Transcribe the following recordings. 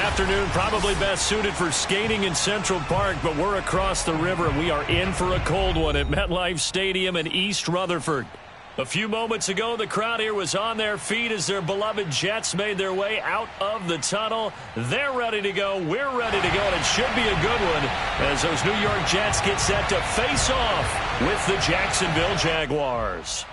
afternoon, probably best suited for skating in Central Park, but we're across the river, and we are in for a cold one at MetLife Stadium in East Rutherford. A few moments ago, the crowd here was on their feet as their beloved Jets made their way out of the tunnel. They're ready to go. We're ready to go, and it should be a good one as those New York Jets get set to face off with the Jacksonville Jaguars.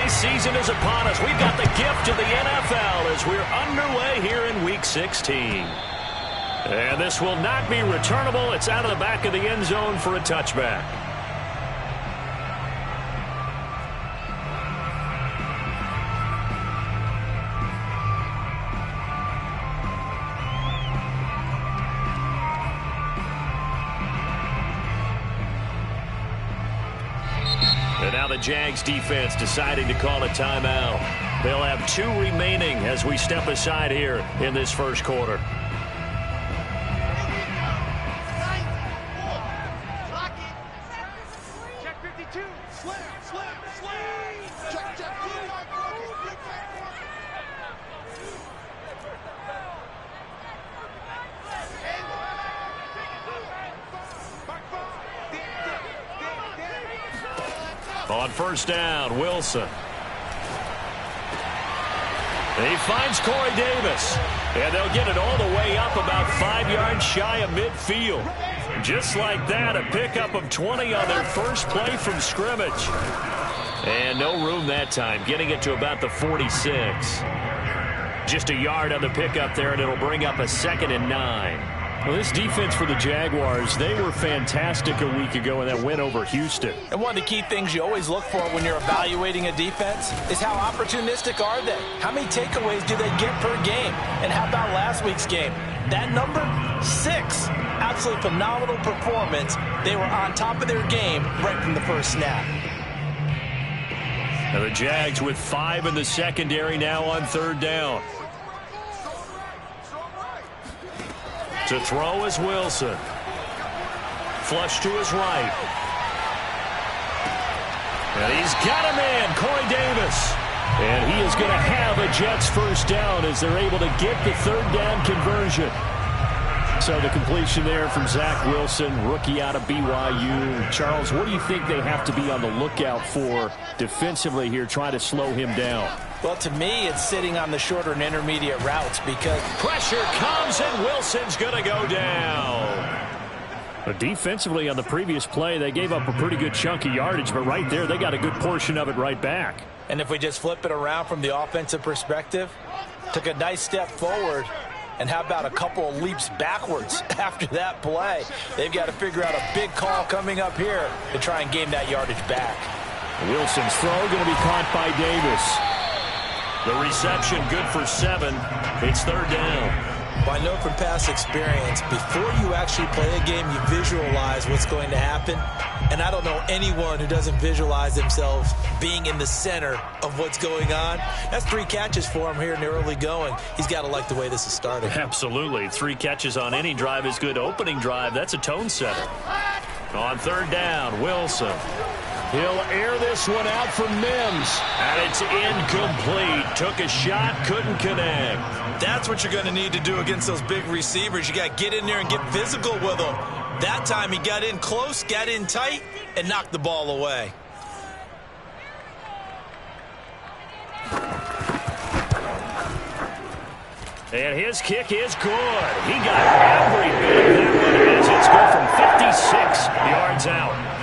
Season is upon us. We've got the gift of the NFL as we're underway here in Week 16. And this will not be returnable. It's out of the back of the end zone for a touchback. And now the Jags defense deciding to call a timeout. They'll have 2 remaining as we step aside here in this first quarter. Check 52. Slam. Check. On first down, Wilson. He finds Corey Davis. And they'll get it all the way up about 5 yards shy of midfield. Just like that, a pickup of 20 on their first play from scrimmage. And no room that time, getting it to about the 46. Just a yard on the pickup there, and it'll bring up a 2nd and 9. Well, this defense for the Jaguars, they were fantastic a week ago in that win over Houston. And one of the key things you always look for when you're evaluating a defense is how opportunistic are they? How many takeaways do they get per game? And how about last week's game? That number, 6. Absolutely phenomenal performance. They were on top of their game right from the first snap. And the Jags with 5 in the secondary now on 3rd down. To throw is Wilson. Flush to his right. And he's got a man, Corey Davis. And he is going to have a Jets first down as they're able to get the 3rd down conversion. So the completion there from Zach Wilson, rookie out of BYU. Charles, what do you think they have to be on the lookout for defensively here, trying to slow him down? Well, to me, it's sitting on the shorter and intermediate routes because pressure comes and Wilson's going to go down. But defensively on the previous play, they gave up a pretty good chunk of yardage, but right there, they got a good portion of it right back. And if we just flip it around from the offensive perspective, took a nice step forward, and how about a couple of leaps backwards after that play? They've got to figure out a big call coming up here to try and gain that yardage back. Wilson's throw going to be caught by Davis. The reception good for 7. It's 3rd down. Well, I know from past experience, before you actually play a game, you visualize what's going to happen. And I don't know anyone who doesn't visualize themselves being in the center of what's going on. That's 3 catches for him here in the early going. He's got to like the way this is starting. Absolutely. 3 catches on any drive is good. Opening drive, that's a tone setter. On 3rd down, Wilson. He'll air this one out for Mims. And it's incomplete. Took a shot, couldn't connect. That's what you're going to need to do against those big receivers. You got to get in there and get physical with them. That time he got in close, got in tight, and knocked the ball away. And his kick is good. He got every bit of that one as it's good from 56 yards out.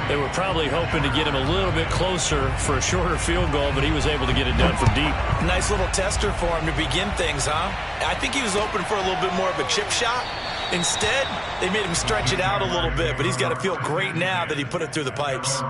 They were probably hoping to get him a little bit closer for a shorter field goal, but he was able to get it done from deep. Nice little tester for him to begin things, huh? I think he was open for a little bit more of a chip shot. Instead, they made him stretch it out a little bit, but he's got to feel great now that he put it through the pipes.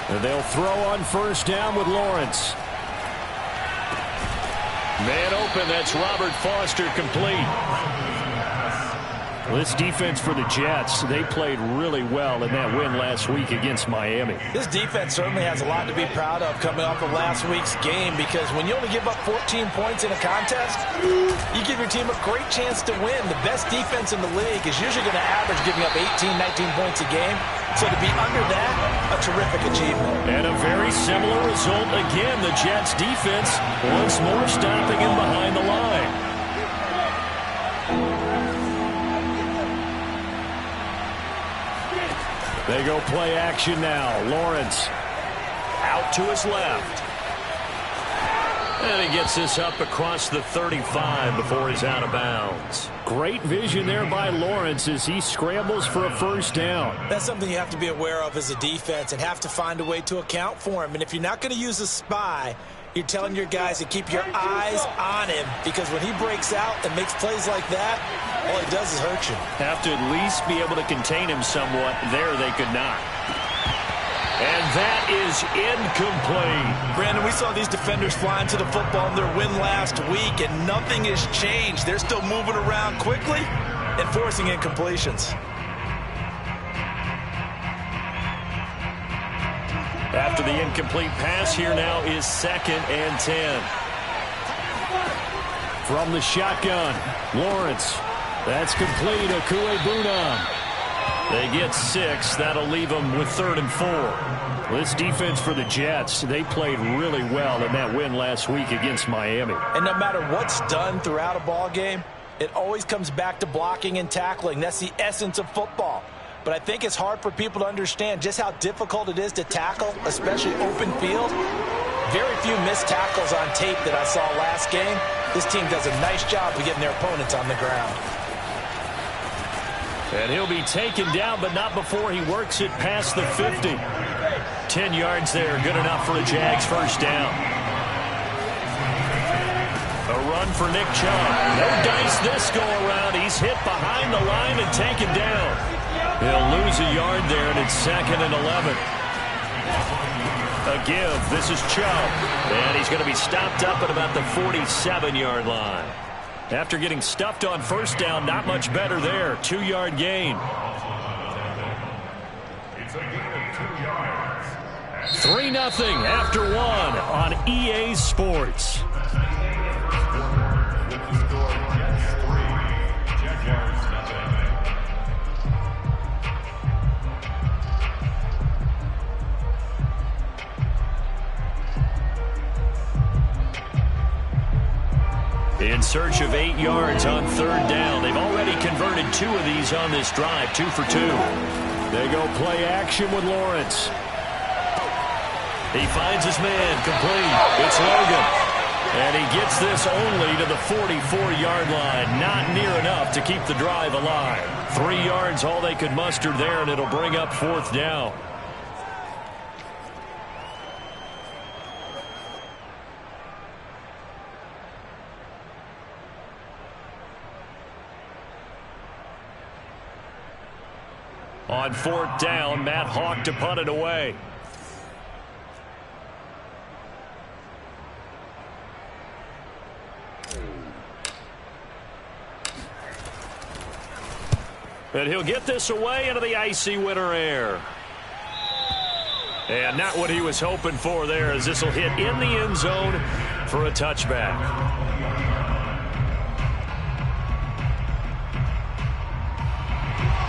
And they'll throw on first down with Lawrence. Man open, that's Robert Foster, complete. Well, this defense for the Jets, they played really well in that win last week against Miami. This defense certainly has a lot to be proud of coming off of last week's game, because when you only give up 14 points in a contest, you give your team a great chance to win. The best defense in the league is usually going to average giving up 18, 19 points a game. So to be under that, a terrific achievement. And a very similar result again. The Jets defense once more stopping him behind the line. They go play action now. Lawrence out to his left. And he gets this up across the 35 before he's out of bounds. Great vision there by Lawrence as he scrambles for a first down. That's something you have to be aware of as a defense and have to find a way to account for him. And if you're not going to use a spy, you're telling your guys to keep your eyes on him, because when he breaks out and makes plays like that, all he does is hurt you. Have to at least be able to contain him somewhat. There they could not. And that is incomplete. Brandon, we saw these defenders flying to the football in their win last week, and nothing has changed. They're still moving around quickly and forcing incompletions. After the incomplete pass, here now is 2nd and 10. From the shotgun, Lawrence. That's complete. Okuebunam. They get 6. That'll leave them with 3rd and 4. This defense for the Jets, they played really well in that win last week against Miami. And no matter what's done throughout a ball game, it always comes back to blocking and tackling. That's the essence of football. But I think it's hard for people to understand just how difficult it is to tackle, especially open field. Very few missed tackles on tape that I saw last game. This team does a nice job of getting their opponents on the ground. And he'll be taken down, but not before he works it past the 50. 10 yards there, good enough for a Jags first down. A run for Nick Chubb. No dice this go around. He's hit behind the line and taken down. He'll lose a yard there, and it's 2nd and 11. A give. This is Chubb. And he's going to be stopped up at about the 47-yard line. After getting stuffed on first down, not much better there. 2-yard gain. It's a gain of 2 yards. 3-0 after 1 on EA Sports. In search of 8 yards on 3rd down. They've already converted 2 of these on this drive, 2 for 2. They go play action with Lawrence. He finds his man, complete. It's Logan. And he gets this only to the 44-yard line. Not near enough to keep the drive alive. 3 yards, all they could muster there, and it'll bring up 4th down. On 4th down, Matt Hawk to punt it away. And he'll get this away into the icy winter air. And not what he was hoping for there, as this will hit in the end zone for a touchback.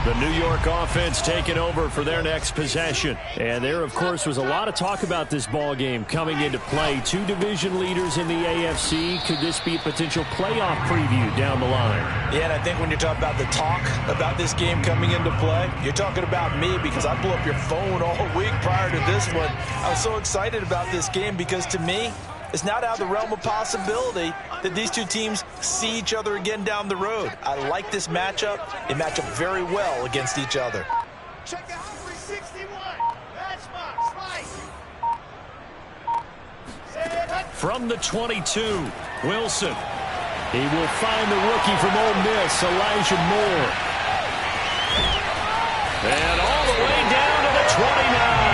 The New York offense taking over for their next possession. And there, of course, was a lot of talk about this ball game coming into play. 2 division leaders in the AFC. Could this be a potential playoff preview down the line? Yeah, and I think when you're talking about the talk about this game coming into play, you're talking about me, because I blew up your phone all week prior to this one. I was so excited about this game because, to me, it's not out of the realm of possibility that these two teams see each other again down the road. I like this matchup. They match up very well against each other. Check out 361. That's my slice. From the 22, Wilson. He will find the rookie from Ole Miss, Elijah Moore. And all the way down to the 29.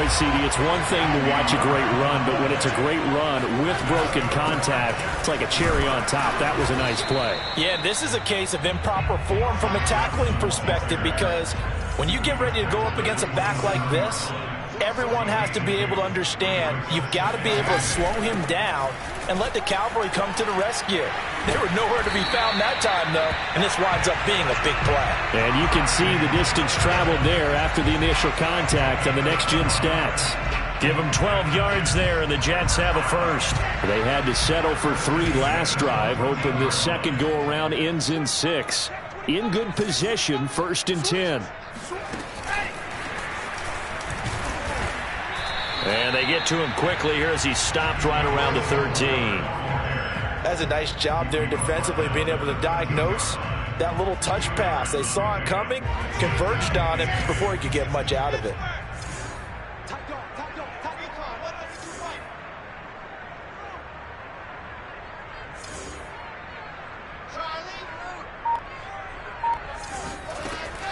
say, CD, it's one thing to watch a great run, but when it's a great run with broken contact, it's like a cherry on top. That was a nice play. Yeah, this is a case of improper form from a tackling perspective, because when you get ready to go up against a back like this, everyone has to be able to understand you've got to be able to slow him down and let the cavalry come to the rescue. They were nowhere to be found that time, though, and this winds up being a big play. And you can see the distance traveled there after the initial contact on the next-gen stats. Give them 12 yards there, and the Jets have a first. They had to settle for 3 last drive, hoping this second go-around ends in 6. In good position, 1st and 10. And they get to him quickly here as he stopped right around the 13. That's a nice job there defensively, being able to diagnose that little touch pass. They saw it coming, converged on him before he could get much out of it.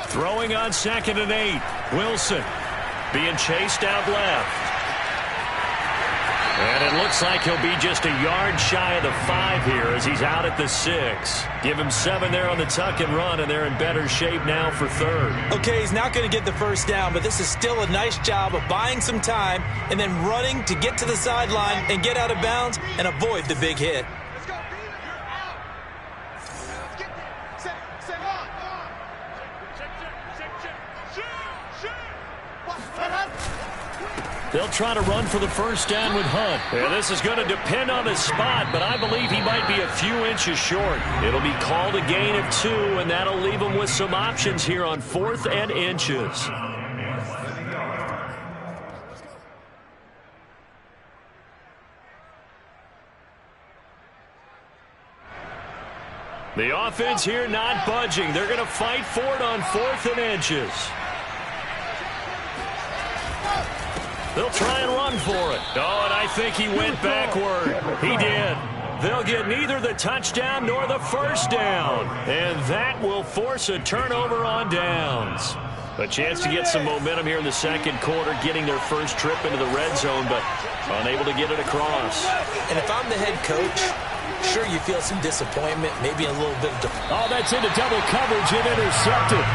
Throwing on 2nd and 8. Wilson being chased out left. And it looks like he'll be just a yard shy of the 5 here as he's out at the 6. Give him 7 there on the tuck and run, and they're in better shape now for 3rd. Okay, he's not going to get the first down, but this is still a nice job of buying some time and then running to get to the sideline and get out of bounds and avoid the big hit. Let's go, Peter. You're out. Let's get there. Set on. Shoot. They'll try to run for the first down with Hunt. Yeah, this is going to depend on his spot, but I believe he might be a few inches short. It'll be called a gain of 2, and that'll leave him with some options here on 4th and inches. The offense here not budging. They're going to fight for it on 4th and inches. They'll try and run for it. Oh, and I think he went backward. He did. They'll get neither the touchdown nor the first down. And that will force a turnover on downs. A chance to get some momentum here in the second quarter, getting their first trip into the red zone, but unable to get it across. And if I'm the head coach, sure, you feel some disappointment, maybe a little bit of... Oh, that's into double coverage and intercepted.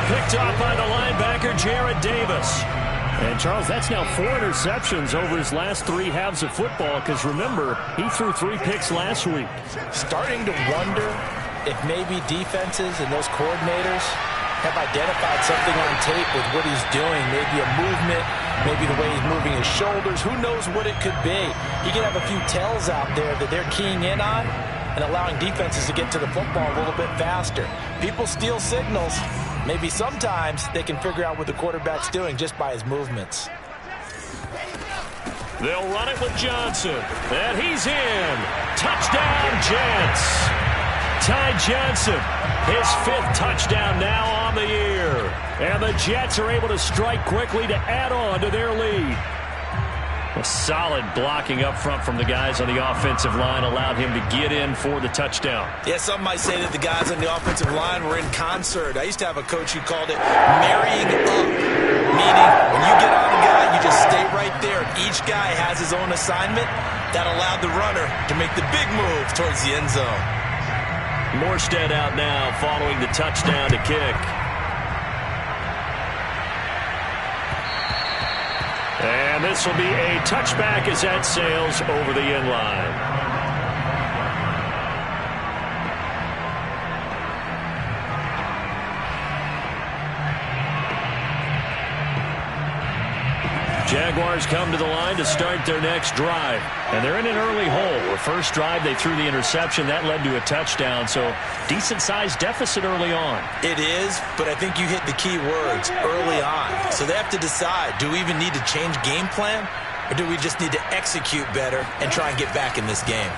Picked off by the linebacker, Jarrad Davis. And, Charles, that's now 4 interceptions over his last 3 halves of football, because, remember, he threw 3 picks last week. Starting to wonder if maybe defenses and those coordinators have identified something on tape with what he's doing, maybe a movement, maybe the way he's moving his shoulders. Who knows what it could be? He could have a few tells out there that they're keying in on and allowing defenses to get to the football a little bit faster. People steal signals. Maybe sometimes they can figure out what the quarterback's doing just by his movements. They'll run it with Johnson. And he's in. Touchdown, Jets. Ty Johnson, his 5th touchdown now on the year. And the Jets are able to strike quickly to add on to their lead. A solid blocking up front from the guys on the offensive line allowed him to get in for the touchdown. Yeah, some might say that the guys on the offensive line were in concert. I used to have a coach who called it marrying up, meaning when you get on a guy, you just stay right there. Each guy has his own assignment. That allowed the runner to make the big move towards the end zone. Morstead out now following the touchdown to kick. And this will be a touchback as that sails over the end line. Jaguars come to the line to start their next drive. And they're in an early hole. The first drive, they threw the interception. That led to a touchdown. So decent-sized deficit early on. It is, but I think you hit the key words, early on. So they have to decide, do we even need to change game plan? Or do we just need to execute better and try and get back in this game?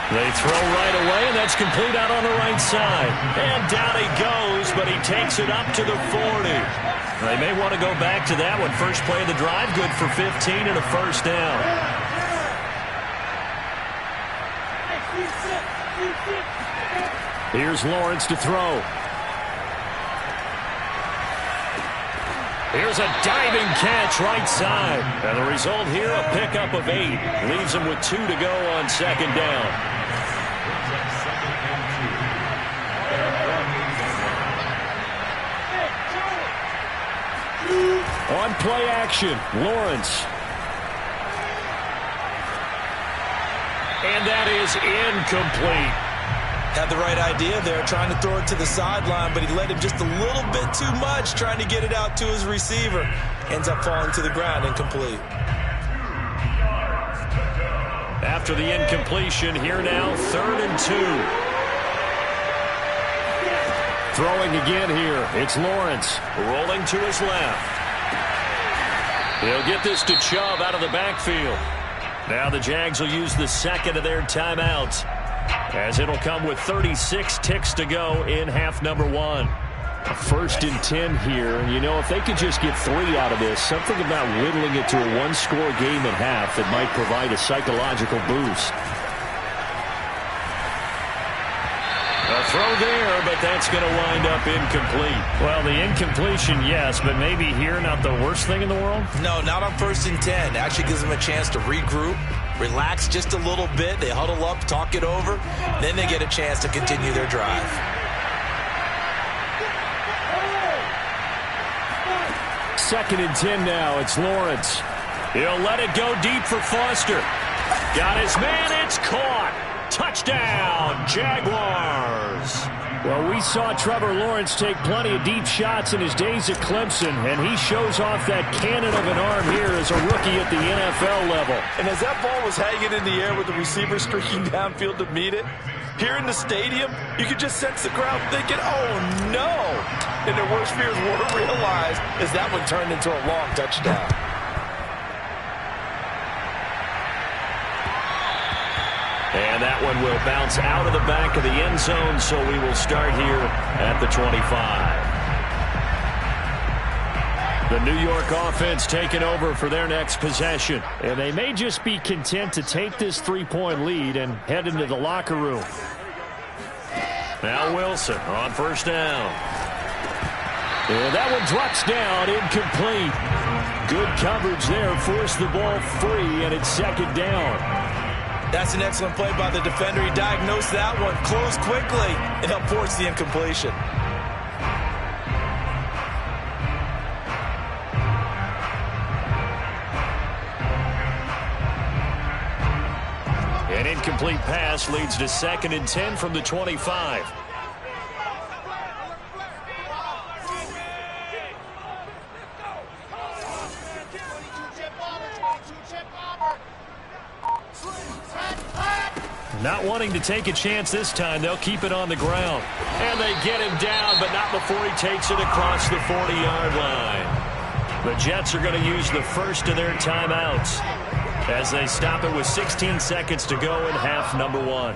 They throw right away, and that's complete out on the right side. And down he goes, but he takes it up to the 40. They may want to go back to that one. First play of the drive, good for 15 and a first down. Here's Lawrence to throw. Here's a diving catch right side. And the result here, a pickup of 8. Leaves him with 2 to go on second down. On play action, Lawrence. And that is incomplete. Had the right idea there, trying to throw it to the sideline, but he let him just a little bit too much, trying to get it out to his receiver. Ends up falling to the ground, incomplete. After the incompletion, here now, 3rd and 2. Throwing again here, it's Lawrence, rolling to his left. He'll get this to Chubb out of the backfield. Now the Jags will use the second of their timeouts, as it'll come with 36 ticks to go in half number 1. 1st and 10 here. And, you know, if they could just get 3 out of this, something about whittling it to a 1-score game at half that might provide a psychological boost. A throw there, but that's going to wind up incomplete. Well, the incompletion, yes, but maybe here not the worst thing in the world? No, not on 1st and 10. Actually gives them a chance to regroup, relax just a little bit. They huddle up, talk it over. Then they get a chance to continue their drive. Second and 10 now. It's Lawrence. He'll let it go deep for Foster. Got his man. It's caught. Touchdown, Jaguars. Well, we saw Trevor Lawrence take plenty of deep shots in his days at Clemson, and he shows off that cannon of an arm here as a rookie at the NFL level. And as that ball was hanging in the air with the receiver streaking downfield to meet it, here in the stadium, you could just sense the crowd thinking, oh, no. And their worst fears were realized as that one turned into a long touchdown. And that one will bounce out of the back of the end zone, so we will start here at the 25. The New York offense taking over for their next possession. And they may just be content to take this 3-point lead and head into the locker room. Now Wilson on 1st down. And that one drops down, incomplete. Good coverage there, forced the ball free, and it's 2nd down. That's an excellent play by the defender. He diagnosed that one, closed quickly, and helped force the incompletion. An incomplete pass leads to 2nd and 10 from the 25. Not wanting to take a chance this time, they'll keep it on the ground. And they get him down, but not before he takes it across the 40-yard line. The Jets are going to use the first of their timeouts as they stop it with 16 seconds to go in half number 1.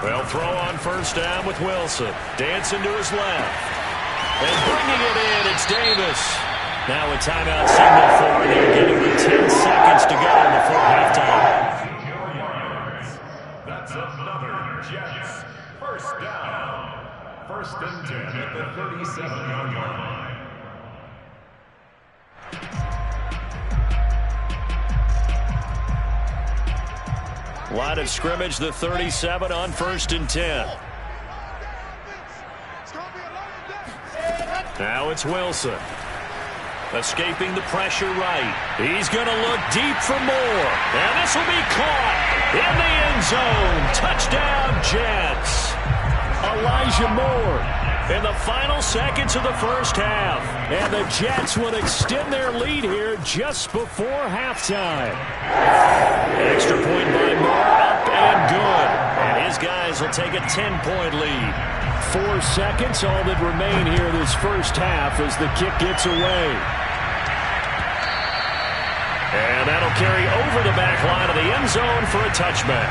They'll throw on 1st down with Wilson. Dancing to his left. And bringing it in, it's Davis. Now a timeout signal for them, getting the 10 seconds to go before halftime. That's another Jets 1st down. 1st and 10 at the 37-yard line. Line of scrimmage, the 37 on 1st and 10. Now it's Wilson. Escaping the pressure right. He's going to look deep for more. And this will be caught in the end zone. Touchdown, Jets. Elijah Moore in the final seconds of the 1st half. And the Jets will extend their lead here just before halftime. Extra point by Moore, up and good. And his guys will take a 10-point lead. 4 seconds, all that remain here this 1st half as the kick gets away. And that'll carry over the back line of the end zone for a touchback.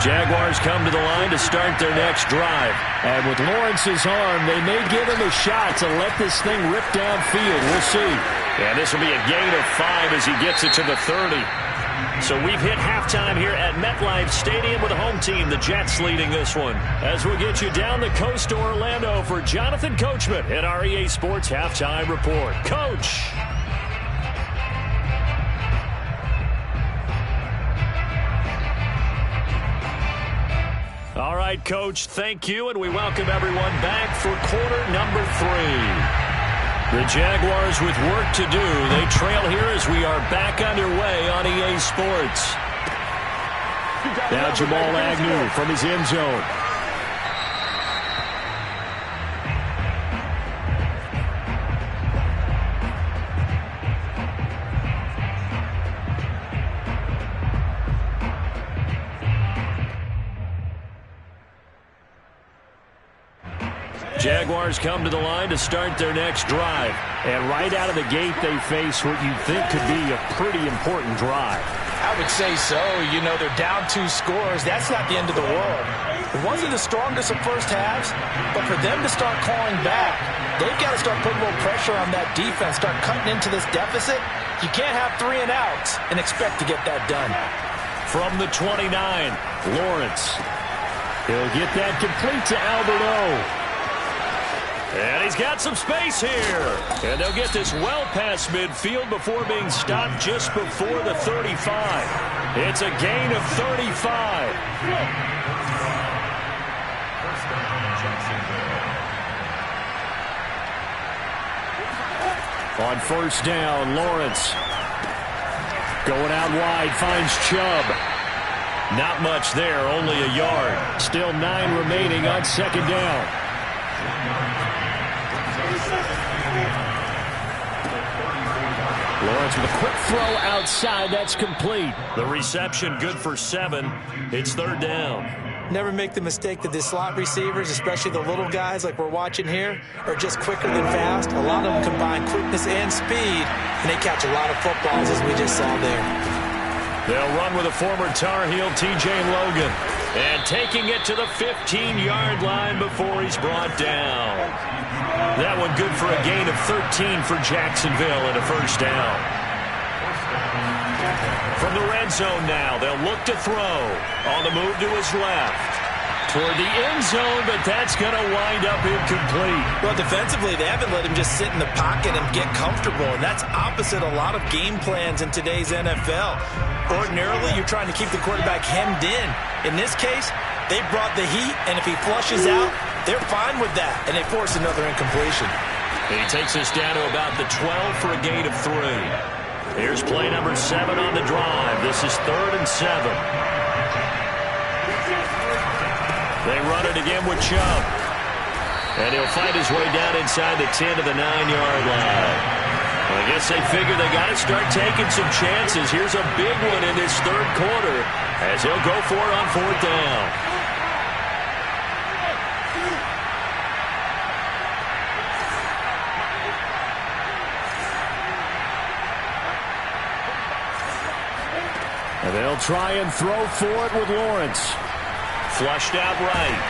Jaguars come to the line to start their next drive. And with Lawrence's arm, they may give him a shot to let this thing rip downfield. We'll see. And this will be a gain of 5 as he gets it to the 30. So we've hit halftime here at MetLife Stadium with the home team, the Jets, leading this one. As we'll get you down the coast to Orlando for Jonathan Coachman at our EA Sports Halftime Report. Coach. All right, Coach, thank you, and we welcome everyone back for quarter number 3. The Jaguars with work to do. They trail here as we are back underway on EA Sports. Now Jamal Agnew from his end zone. Jaguars come to the line to start their next drive. And right out of the gate, they face what you think could be a pretty important drive. I would say so. You know, they're down 2 scores. That's not the end of the world. It wasn't the strongest of first halves, but for them to start clawing back, they've got to start putting a little pressure on that defense, start cutting into this deficit. You can't have 3 and outs and expect to get that done. From the 29, Lawrence. He'll get that complete to Alberto. And he's got some space here. And they'll get this well past midfield before being stopped just before the 35. It's a gain of 35. On first down, Lawrence. Going out wide, finds Chubb. Not much there, only a yard. Still 9 remaining on second down. Lawrence with a quick throw outside. That's complete. The reception good for 7. It's third down. Never make the mistake that the slot receivers, especially the little guys like we're watching here, are just quicker than fast. A lot of them combine quickness and speed, and they catch a lot of footballs, as we just saw there. They'll run with a former Tar Heel, TJ Logan. And taking it to the 15-yard line before he's brought down. That one good for a gain of 13 for Jacksonville and a first down. From the red zone now, they'll look to throw. On the move to his left. Toward the end zone, but that's going to wind up incomplete. Well, defensively, they haven't let him just sit in the pocket and get comfortable, and that's opposite a lot of game plans in today's NFL. Ordinarily, you're trying to keep the quarterback hemmed in. In this case, they brought the heat, and if he flushes out, they're fine with that, and they force another incompletion. He takes us down to about the 12 for a gain of 3. Here's play number 7 on the drive. This is 3rd and 7. They run it again with Chubb. And he'll fight his way down inside the 10 to the 9-yard line. Well, I guess they figure they got to start taking some chances. Here's a big one in this third quarter as he'll go for it on 4th down. And they'll try and throw for it with Lawrence. Flushed out right.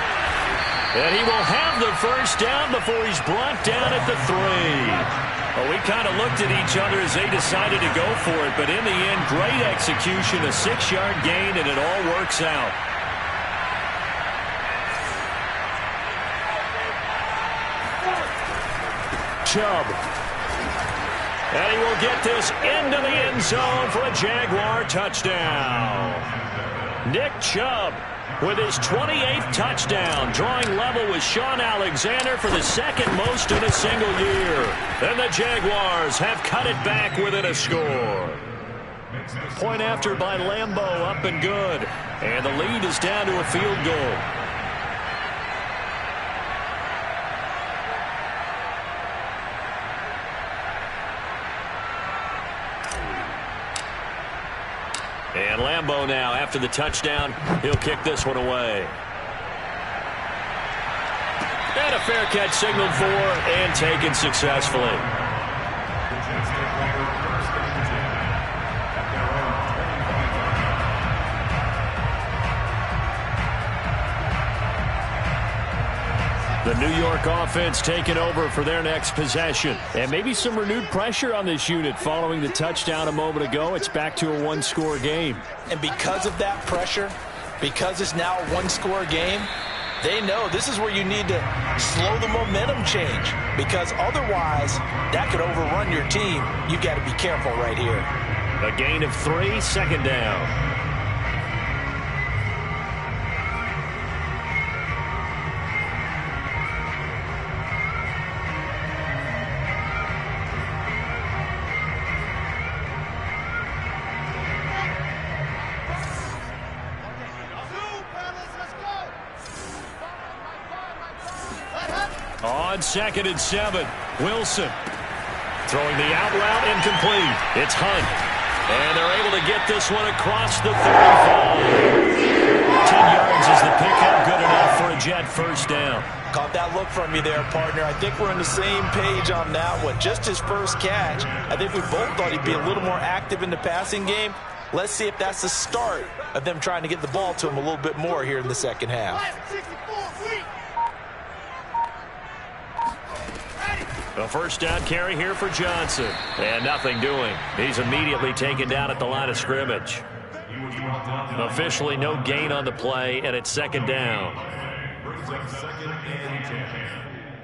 And he will have the first down before he's brought down at the 3. Well, we kind of looked at each other as they decided to go for it, but in the end, great execution, a 6-yard gain, and it all works out. Chubb. And he will get this into the end zone for a Jaguar touchdown. Nick Chubb with his 28th touchdown, drawing level with Sean Alexander for the second most in a single year. And the Jaguars have cut it back within a score. Point after by Lambeau, up and good. And the lead is down to a field goal. And Lambeau now, after the touchdown, he'll kick this one away. And a fair catch signaled for and taken successfully. The New York offense taking over for their next possession. And maybe some renewed pressure on this unit following the touchdown a moment ago. It's back to a one-score game. And because of that pressure, because it's now a one-score game, they know this is where you need to slow the momentum change, because otherwise that could overrun your team. You've got to be careful right here. A gain of 3, second down. On 2nd and 7, Wilson throwing the out route, incomplete. It's Hunt, and they're able to get this one across the 35. 10 yards is the pickup, good enough for a Jet first down. Caught that look from you there, partner. I think we're on the same page on that one. Just his first catch. I think we both thought he'd be a little more active in the passing game. Let's see if that's the start of them trying to get the ball to him a little bit more here in the second half. A first down carry here for Johnson. And nothing doing. He's immediately taken down at the line of scrimmage. Officially no gain on the play, and it's second down. Brings up 2nd and 10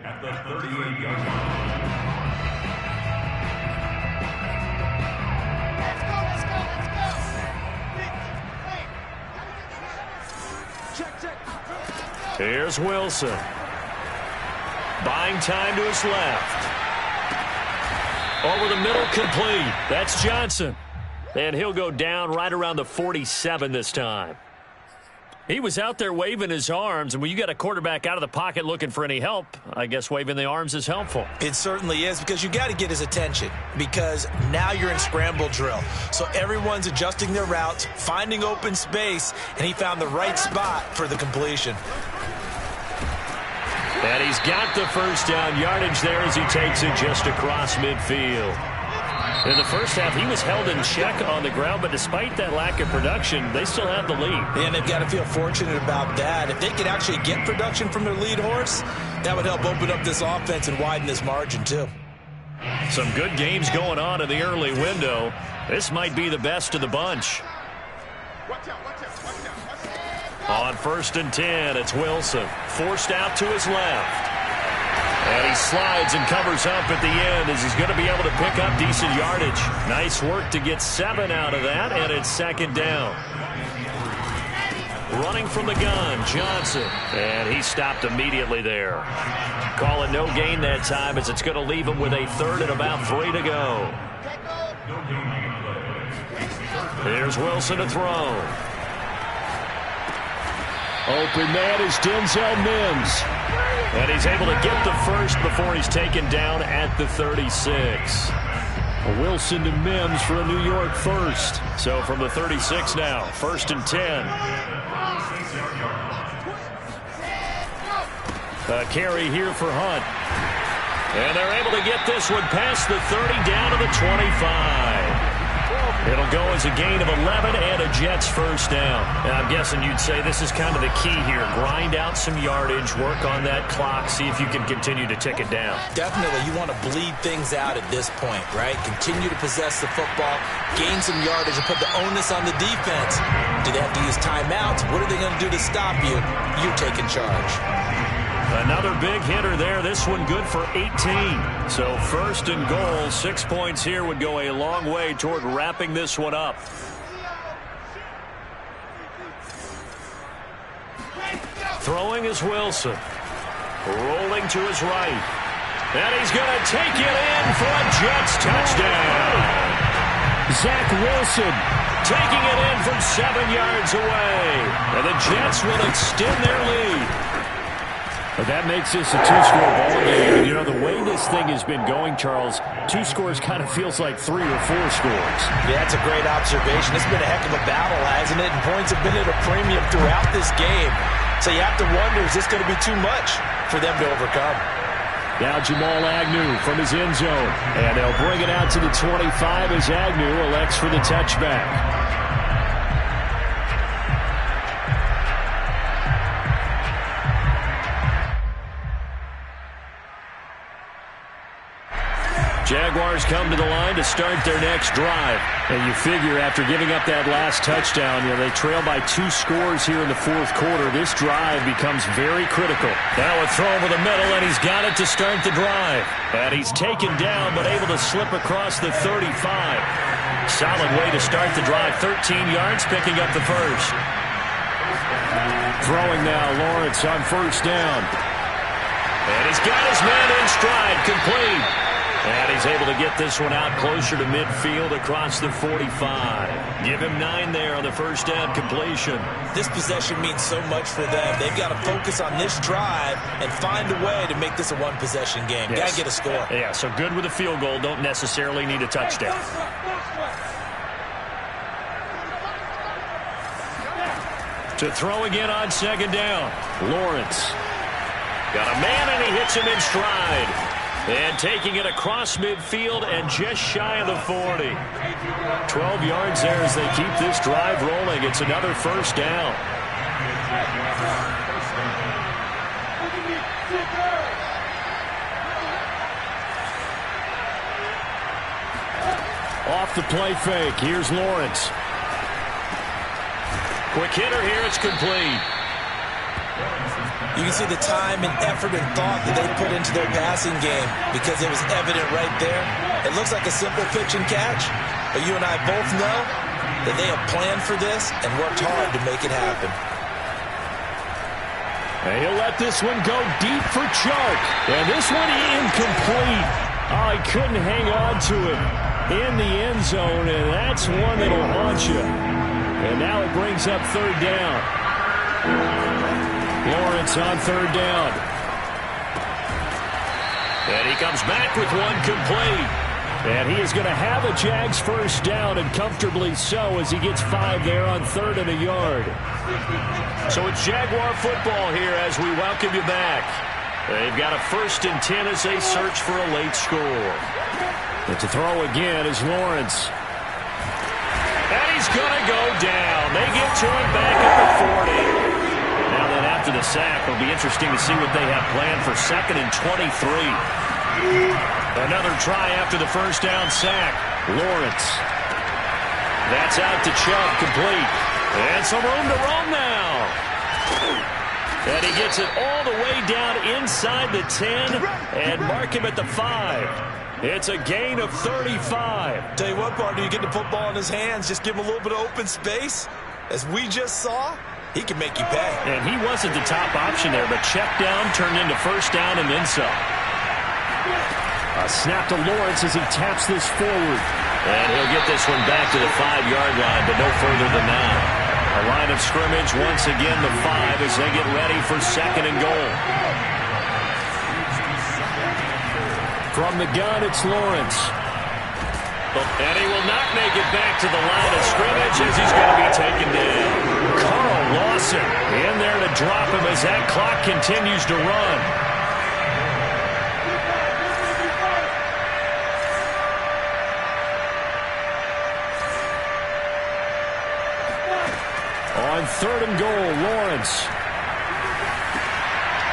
at the 38-yard line. Here's Wilson. Buying time to his left. Over the middle, complete. That's Johnson. And he'll go down right around the 47 this time. He was out there waving his arms, and when you got a quarterback out of the pocket looking for any help, I guess waving the arms is helpful. It certainly is, because you got to get his attention, because now you're in scramble drill. So everyone's adjusting their routes, finding open space, and he found the right spot for the completion. And he's got the first down yardage there as he takes it just across midfield. In the first half, he was held in check on the ground, but despite that lack of production, they still have the lead. And they've got to feel fortunate about that. If they could actually get production from their lead horse, that would help open up this offense and widen this margin too. Some good games going on in the early window. This might be the best of the bunch. Watch out, watch out, watch out. On 1st and 10, it's Wilson. Forced out to his left. And he slides and covers up at the end as he's going to be able to pick up decent yardage. Nice work to get 7 out of that, and it's second down. Running from the gun, Johnson. And he stopped immediately there. Call it no gain that time as it's going to leave him with a 3rd and about 3 to go. Here's Wilson to throw. Open man is Denzel Mims. And he's able to get the first before he's taken down at the 36. Wilson to Mims for a New York first. So from the 36 now, 1st and 10. A carry here for Hunt. And they're able to get this one past the 30 down to the 25. It'll go as a gain of 11 and a Jets first down. And I'm guessing you'd say this is kind of the key here. Grind out some yardage, work on that clock, see if you can continue to tick it down. Definitely. You want to bleed things out at this point, right? Continue to possess the football, gain some yardage, and put the onus on the defense. Do they have to use timeouts? What are they going to do to stop you? You're taking charge. Another big hitter there. This one good for 18. So 1st and goal. 6 points here would go a long way toward wrapping this one up. Throwing is Wilson. Rolling to his right. And he's going to take it in for a Jets touchdown. Zach Wilson taking it in from 7 yards away. And the Jets will extend their lead. But that makes this a 2-score ball game. You know, the way this thing has been going, Charles, 2 scores kind of feels like 3 or 4 scores. Yeah, that's a great observation. It's been a heck of a battle, hasn't it? And points have been at a premium throughout this game. So you have to wonder, is this going to be too much for them to overcome? Now Jamal Agnew from his end zone. And they'll bring it out to the 25 as Agnew elects for the touchback. Jaguars come to the line to start their next drive. And you figure after giving up that last touchdown, they trail by 2 scores here in the fourth quarter. This drive becomes very critical. Now a throw over the middle, and he's got it to start the drive. And he's taken down, but able to slip across the 35. Solid way to start the drive. 13 yards, picking up the first. Throwing now, Lawrence on first down. And he's got his man in stride, complete. And he's able to get this one out closer to midfield across the 45. Give him 9 there on the first down completion. This possession means so much for them. They've got to focus on this drive and find a way to make this a one-possession game. Yes. Got to get a score. Yeah, so good with a field goal. Don't necessarily need a touchdown. To throw again on second down. Lawrence. Got a man, and he hits him in stride. And taking it across midfield and just shy of the 40. 12 yards there as they keep this drive rolling. It's another first down. Off the play fake. Here's Lawrence. Quick hitter here. It's complete. You can see the time and effort and thought that they put into their passing game because it was evident right there. It looks like a simple pitch and catch, but you and I both know that they have planned for this and worked hard to make it happen. And he'll let this one go deep for Chark. And this one incomplete. Oh, he couldn't hang on to it in the end zone, and that's one that'll haunt you. And now it brings up third down. Lawrence on third down. And he comes back with one complete. And he is going to have a Jags first down, and comfortably so, as he gets 5 there on 3rd and a yard. So it's Jaguar football here as we welcome you back. They've got a 1st and 10 as they search for a late score. And to throw again is Lawrence. And he's going to go down. They get to him back at the 40. Now then, after the sack, it'll be interesting to see what they have planned for 2nd and 23. Another try after the first down sack. Lawrence. That's out to Chubb, complete. And some room to roam now. And he gets it all the way down inside the 10 and mark him at the 5. It's a gain of 35. Tell you what, partner, you get the football in his hands, just give him a little bit of open space. As we just saw, he can make you pay. And he wasn't the top option there, but check down turned into first down and then some. A snap to Lawrence as he taps this forward. And he'll get this one back to the 5-yard line, but no further than that. A line of scrimmage once again, the 5, as they get ready for 2nd and goal. From the gun, it's Lawrence. And he will not make it back to the line of scrimmage as he's going to be taken down. Carl Lawson in there to drop him as that clock continues to run. On 3rd and goal, Lawrence.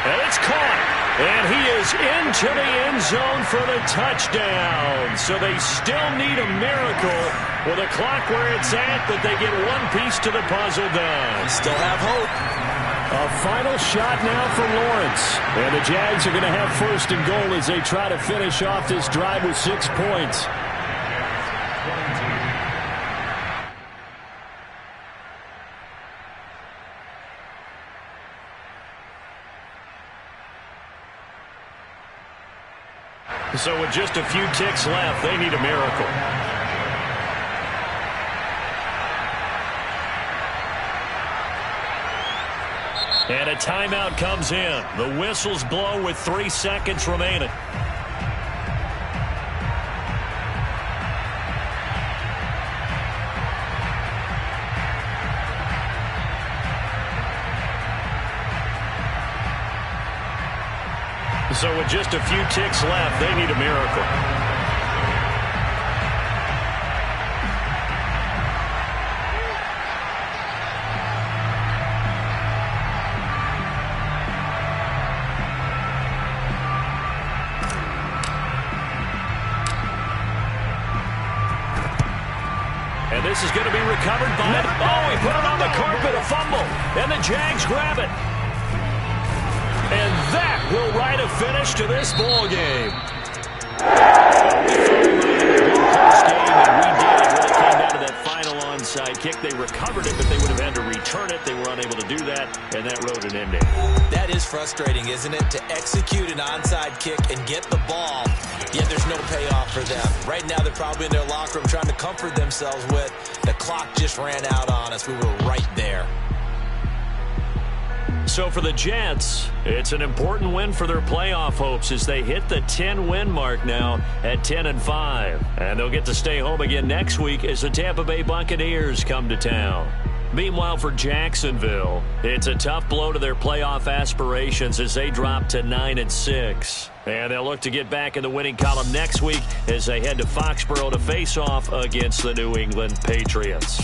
And it's caught. And he is into the end zone for the touchdown. So they still need a miracle with a clock where it's at, but they get one piece to the puzzle done. Still have hope. A final shot now for Lawrence. And the Jags are going to have 1st and goal as they try to finish off this drive with 6 points. So with just a few ticks left, they need a miracle. And a timeout comes in. The whistles blow with 3 seconds remaining. So with just a few ticks left, they need a miracle. recovered by it. Oh, he put it on the carpet, a fumble. And the Jags grab it. And that will write a finish to this ball game. Onside kick. They recovered it, but they would have had to return it. They were unable to do that, and that wrote an ending. That is frustrating, isn't it? To execute an onside kick and get the ball, yet there's no payoff for them. Right now, they're probably in their locker room trying to comfort themselves with, the clock just ran out on us. We were right there. So for the Jets, it's an important win for their playoff hopes as they hit the 10-win mark now at 10-5. And they'll get to stay home again next week as the Tampa Bay Buccaneers come to town. Meanwhile, for Jacksonville, it's a tough blow to their playoff aspirations as they drop to 9-6. And they'll look to get back in the winning column next week as they head to Foxborough to face off against the New England Patriots.